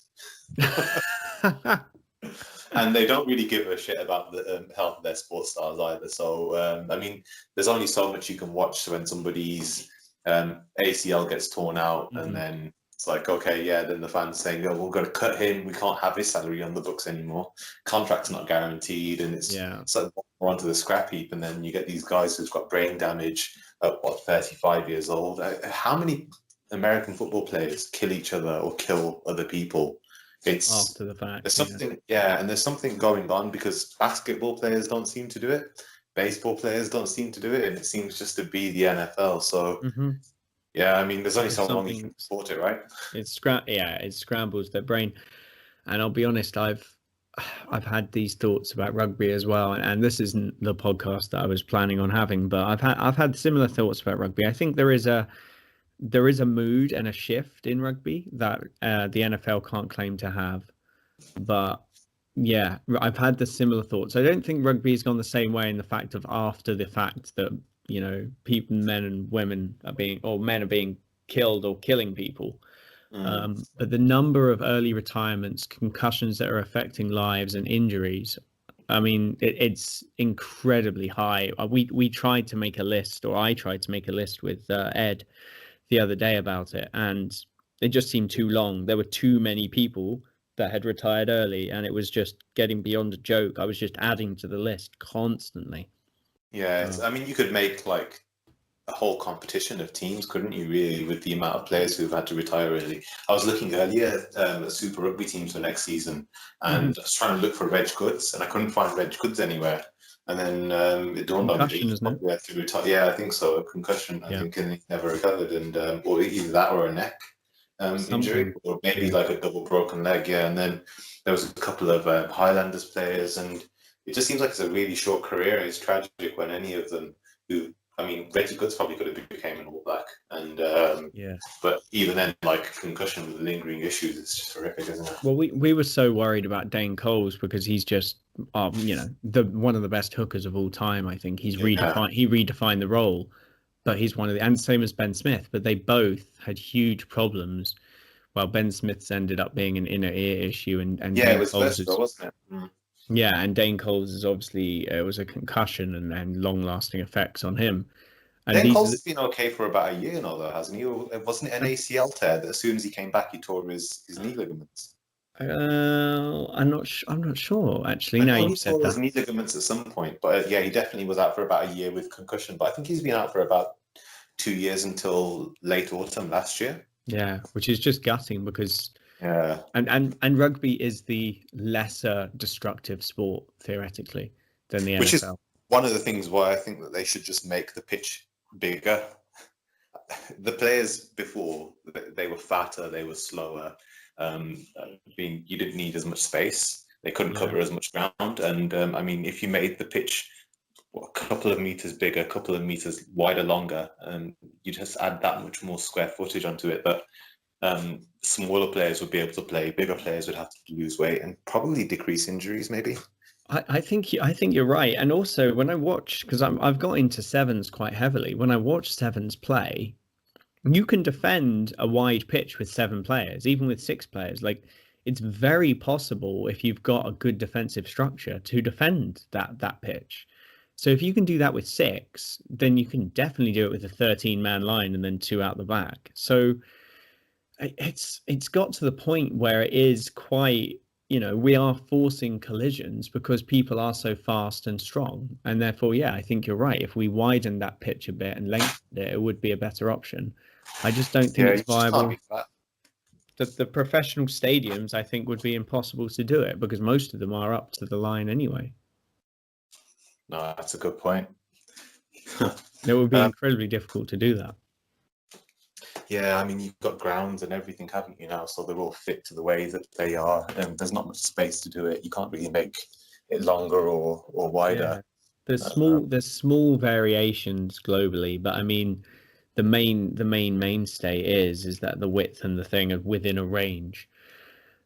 And they don't really give a shit about the health of their sports stars either. So, there's only so much you can watch when somebody's ACL gets torn out, and then it's like, okay, yeah, then the fans saying, oh, we're going to cut him. We can't have his salary on the books anymore. Contract's not guaranteed. And it's like more onto the scrap heap. And then you get these guys who've got brain damage at, 35 years old. How many American football players kill each other or kill other people? It's after the fact. There's something, and there's something going on because basketball players don't seem to do it, baseball players don't seem to do it, and it seems just to be the NFL. So, there's only so long you can support it, right? It scrambles their brain. And I'll be honest, I've had these thoughts about rugby as well, and this isn't the podcast that I was planning on having, but I've had similar thoughts about rugby. I think there is a mood and a shift in rugby that the NFL can't claim to have. But yeah, I've had the similar thoughts. I don't think rugby has gone the same way in the fact of after the fact that, people, men and women are being killed or killing people. But the number of early retirements, concussions that are affecting lives and injuries, I mean, it's incredibly high. We tried to make a list, or I tried to make a list with Ed the other day about it, and it just seemed too long. There were too many people that had retired early, and it was just getting beyond a joke. I was just adding to the list constantly. Yeah, you could make like a whole competition of teams, couldn't you, really, with the amount of players who've had to retire early? I was looking earlier at Super Rugby teams for next season, and I was trying to look for Reg Goods, and I couldn't find Reg Goods anywhere. And then it dawned on me, to retire. Yeah, I think so. A concussion, I think, and he never recovered, and or either that or a neck injury, or maybe like a double broken leg. Yeah, and then there was a couple of Highlanders players, and it just seems like it's a really short career. And it's tragic when any of them Reggie Goods probably could have became an All Black, and but even then, like concussion with lingering issues, it's just horrific, isn't it? Well, we were so worried about Dane Coles because he's just the one of the best hookers of all time. I think he redefined the role, but he's one of and same as Ben Smith. But they both had huge problems. Well, Ben Smith's ended up being an inner ear issue, and it was versatile, wasn't it? Mm. Yeah, and Dane Coles is obviously it was a concussion and long-lasting effects on him. And Dane Coles has been okay for about a year now, though, hasn't he? Wasn't it an ACL tear that as soon as he came back, he tore his knee ligaments? I'm not sure actually. I Now know you've said his that. knee ligaments at some point, but he definitely was out for about a year with concussion. But I think he's been out for about 2 years until late autumn last year. Yeah, which is just gutting because Yeah, and rugby is the lesser destructive sport theoretically than the which NFL. is one of the things why I think that they should just make the pitch bigger. The players before, they were fatter, they were slower. You didn't need as much space. They couldn't cover as much ground. And I mean, if you made the pitch a couple of meters bigger, a couple of meters wider, longer, you just add that much more square footage onto it. But smaller players would be able to play, bigger players would have to lose weight and probably decrease injuries, maybe. I think you're right. And also when I watch, because I've got into sevens quite heavily, when I watch sevens play, you can defend a wide pitch with 7 players, even with 6 players. Like, it's very possible if you've got a good defensive structure to defend that pitch. So if you can do that with 6, then you can definitely do it with a 13-man line and then 2 out the back. So it's got to the point where it is quite, we are forcing collisions because people are so fast and strong. And therefore, I think you're right. If we widen that pitch a bit and lengthen it, it would be a better option. I just don't think it's viable. The professional stadiums, I think, would be impossible to do it because most of them are up to the line anyway. No, that's a good point. It would be incredibly difficult to do that. Yeah, I mean, you've got grounds and everything, haven't you, now? So they're all fit to the way that they are, and there's not much space to do it. You can't really make it longer or wider. Yeah. There's small variations globally, but I mean, the mainstay is that the width and the thing are within a range,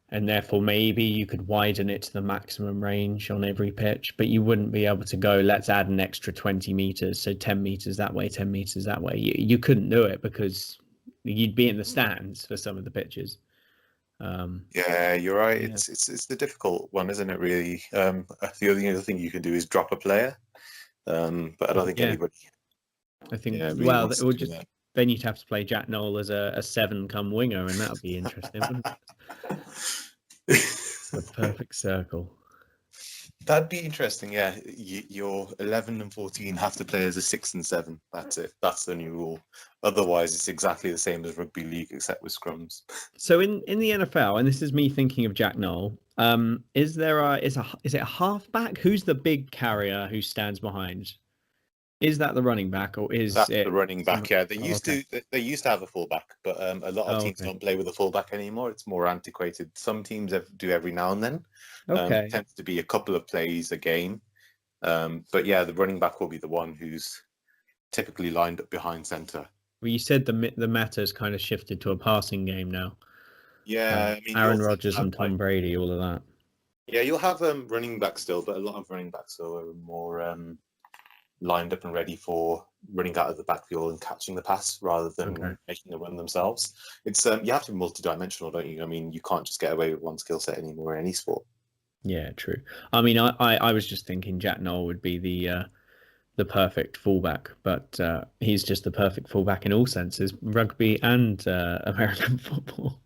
and therefore maybe you could widen it to the maximum range on every pitch, but you wouldn't be able to go, let's add an extra 20 meters, so 10 meters that way, 10 meters that way. You couldn't do it because you'd be in the stands for some of the pitches. Yeah, you're right. Yeah. It's the difficult one, isn't it? Really. The other thing you can do is drop a player, but I don't think anybody. I think really it would just then you'd have to play Jack Noel as a 7 come winger, and that would be interesting. Wouldn't it? The perfect circle. That'd be interesting. Yeah, your 11 and 14 have to play as a 6 and 7. That's it. That's the new rule. Otherwise, it's exactly the same as rugby league, except with scrums. So in the NFL, and this is me thinking of Jack Noel, is it a halfback? Who's the big carrier who stands behind? Is that the running back, or is that's it the running back? Yeah, they used to have a fullback, but a lot of teams don't play with a fullback anymore. It's more antiquated. Some teams do every now and then. Tends to be a couple of plays a game. But yeah, the running back will be the one who's typically lined up behind center. Well, you said the meta's kind of shifted to a passing game now. Yeah, I mean, Aaron Rodgers and Tom Brady, all of that. Yeah, you'll have running backs still, but a lot of running backs are more lined up and ready for running out of the backfield and catching the pass rather than making a run themselves. It's you have to be multi-dimensional, don't you? I mean, you can't just get away with one skill set anymore in any sport. Yeah, true. I mean, I was just thinking Jack Noel would be the perfect fullback, but he's just the perfect fullback in all senses, rugby and American football.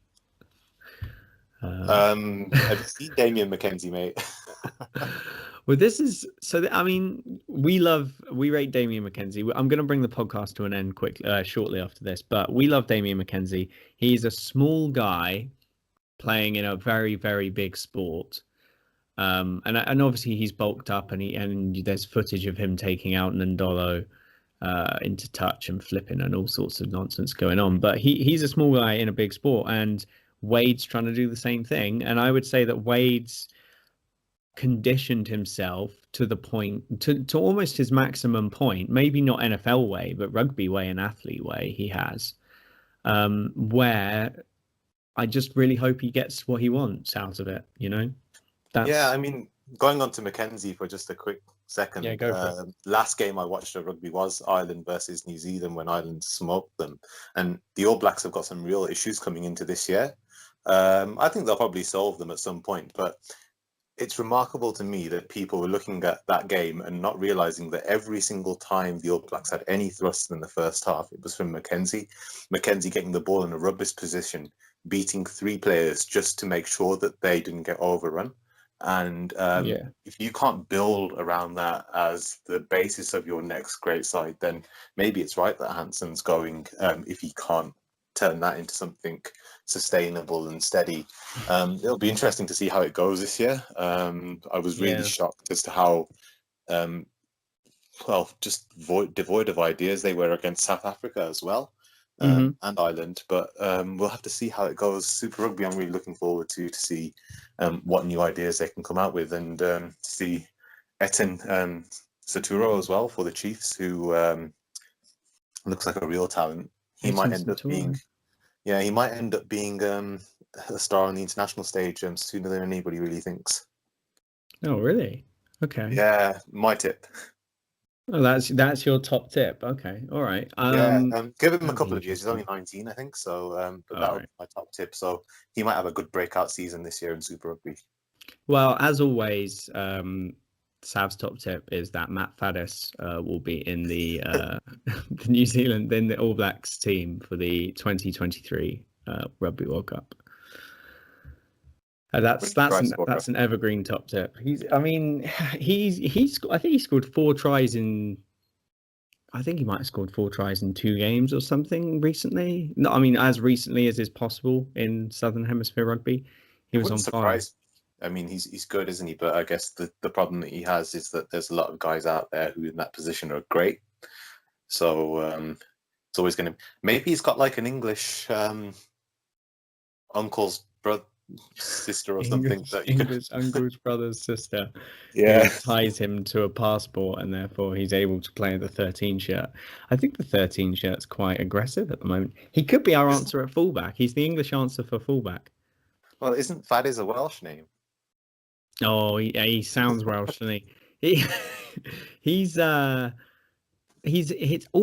Have you seen Damien McKenzie, mate? Well, this is so. I mean, we rate Damien McKenzie. I'm going to bring the podcast to an end shortly after this, but we love Damien McKenzie. He's a small guy playing in a very, very big sport, and obviously he's bulked up, and there's footage of him taking out Ndolo into touch and flipping and all sorts of nonsense going on. But he's a small guy in a big sport, and Wade's trying to do the same thing. And I would say that Wade's conditioned himself to the point to almost his maximum point, maybe not NFL way, but rugby way and athlete way he has, where I just really hope he gets what he wants out of it, Yeah, I mean, Going on to Mackenzie for just a quick second. Yeah, go for it. Last game I watched of rugby was Ireland versus New Zealand when Ireland smoked them. And the All Blacks have got some real issues coming into this year. I think they'll probably solve them at some point. But it's remarkable to me that people were looking at that game and not realizing that every single time the All Blacks had any thrust in the first half, it was from Mackenzie. Mackenzie getting the ball in a rubbish position, beating 3 players just to make sure that they didn't get overrun. And if you can't build around that as the basis of your next great side, then maybe it's right that Hansen's going if he can't turn that into something sustainable and steady. It'll be interesting to see how it goes this year. I was really shocked as to how just devoid of ideas they were against South Africa as well. And Ireland, but we'll have to see how it goes. Super Rugby, I'm really looking forward to see what new ideas they can come out with, and to see Etienne Saturo as well for the Chiefs, who looks like a real talent. He might end up being a star on the international stage sooner than anybody really thinks. Oh, really? Okay. Yeah, my tip. Oh, that's your top tip. Okay, all right. Give him a couple of years. He's only 19, I think. So, but that would be my top tip. So he might have a good breakout season this year in Super Rugby. Well, as always, Sav's top tip is that Matt Faddis will be in the New Zealand, in the All Blacks team for the 2023 Rugby World Cup. That's an evergreen top tip. I think he scored 4 tries in. I think he might have scored 4 tries in 2 games or something recently. No, I mean as recently as is possible in Southern Hemisphere rugby. He was on fire. I mean, he's good, isn't he? But I guess the problem that he has is that there's a lot of guys out there who in that position are great. So it's always going to. Maybe he's got like an English uncle's brother. Sister or something that you English uncle's brother's sister ties him to a passport, and therefore he's able to play the 13 shirt. I think the 13 shirt's quite aggressive at the moment. He could be our answer at fullback. He's the English answer for fullback. Well, isn't Faddis a Welsh name? Oh, he sounds Welsh, doesn't he? He's All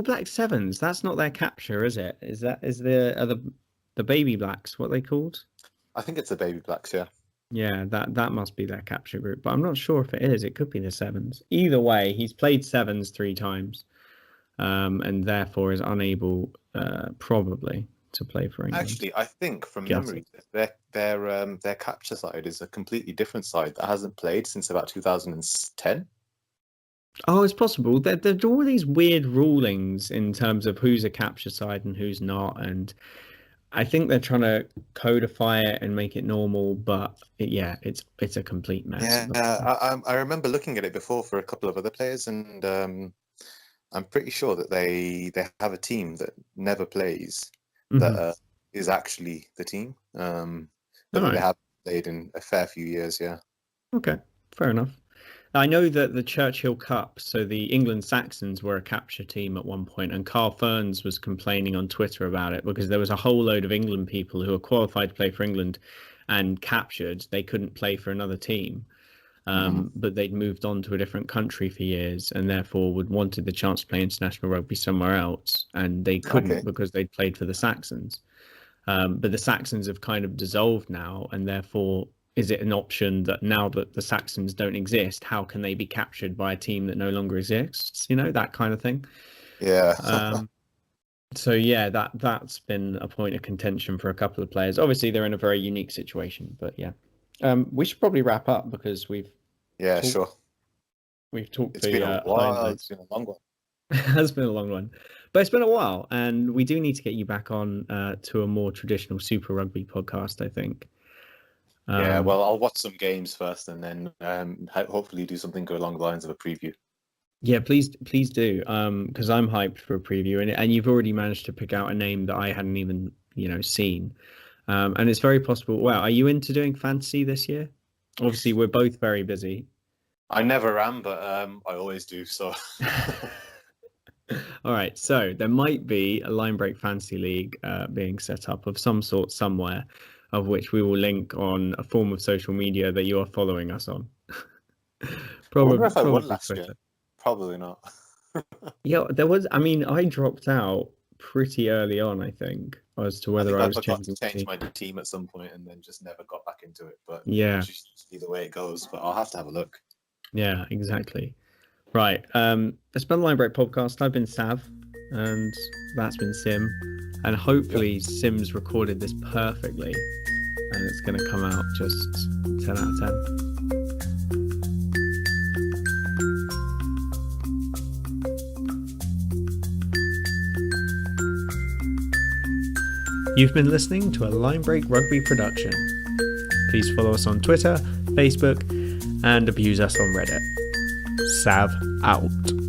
Black Sevens. That's not their capture, is it? Is the Baby Blacks what they called? I think it's the Baby Blacks, yeah. Yeah, that must be their capture group, but I'm not sure if it is. It could be the Sevens. Either way, he's played Sevens 3 times, and therefore is unable, probably, to play for England. Actually, I think from memory, their capture side is a completely different side that hasn't played since about 2010. Oh, it's possible. There are all these weird rulings in terms of who's a capture side and who's not, and I think they're trying to codify it and make it normal, but it's a complete mess. Yeah, I remember looking at it before for a couple of other players, and I'm pretty sure that they have a team that never plays that is actually the team. But they have played in a fair few years, yeah. Okay, fair enough. I know that the Churchill Cup, so the England Saxons were a capture team at one point, and Carl Ferns was complaining on Twitter about it because there was a whole load of England people who were qualified to play for England and captured. They couldn't play for another team, but they'd moved on to a different country for years and therefore wanted the chance to play international rugby somewhere else, and they couldn't because they'd played for the Saxons. But the Saxons have kind of dissolved now, and therefore is it an option that now that the Saxons don't exist, how can they be captured by a team that no longer exists? You know, that kind of thing. Yeah. So yeah, that's been a point of contention for a couple of players. Obviously, they're in a very unique situation, but yeah. We should probably wrap up because we've talked It's been a while. It's been a long one. It has been a long one, but it's been a while, and we do need to get you back on to a more traditional Super Rugby podcast, I think. Yeah, well, I'll watch some games first, and then hopefully do something along the lines of a preview. Yeah, please do, because I'm hyped for a preview, and you've already managed to pick out a name that I hadn't even seen, and it's very possible. Wow, are you into doing fantasy this year? Obviously, we're both very busy. I never am, but I always do. So. All right, so there might be a Linebreak Fantasy League being set up of some sort somewhere, of which we will link on a form of social media that you are following us on. I wonder if I probably won last Twitter. year. Probably not. Yeah, there was. I mean, I dropped out pretty early on, I think, as to whether I was forgot changing to change team. my team at some point and then just never got back into it. But Yeah. that's usually the way it goes. But I'll have to have a look. Yeah, exactly. Right. It's been the Linebreak podcast. I've been Sav, and that's been Sim. And hopefully Sim's recorded this perfectly, and it's going to come out just 10 out of 10. You've been listening to a Linebreak Rugby production. Please follow us on Twitter, Facebook, and abuse us on Reddit. Sav out.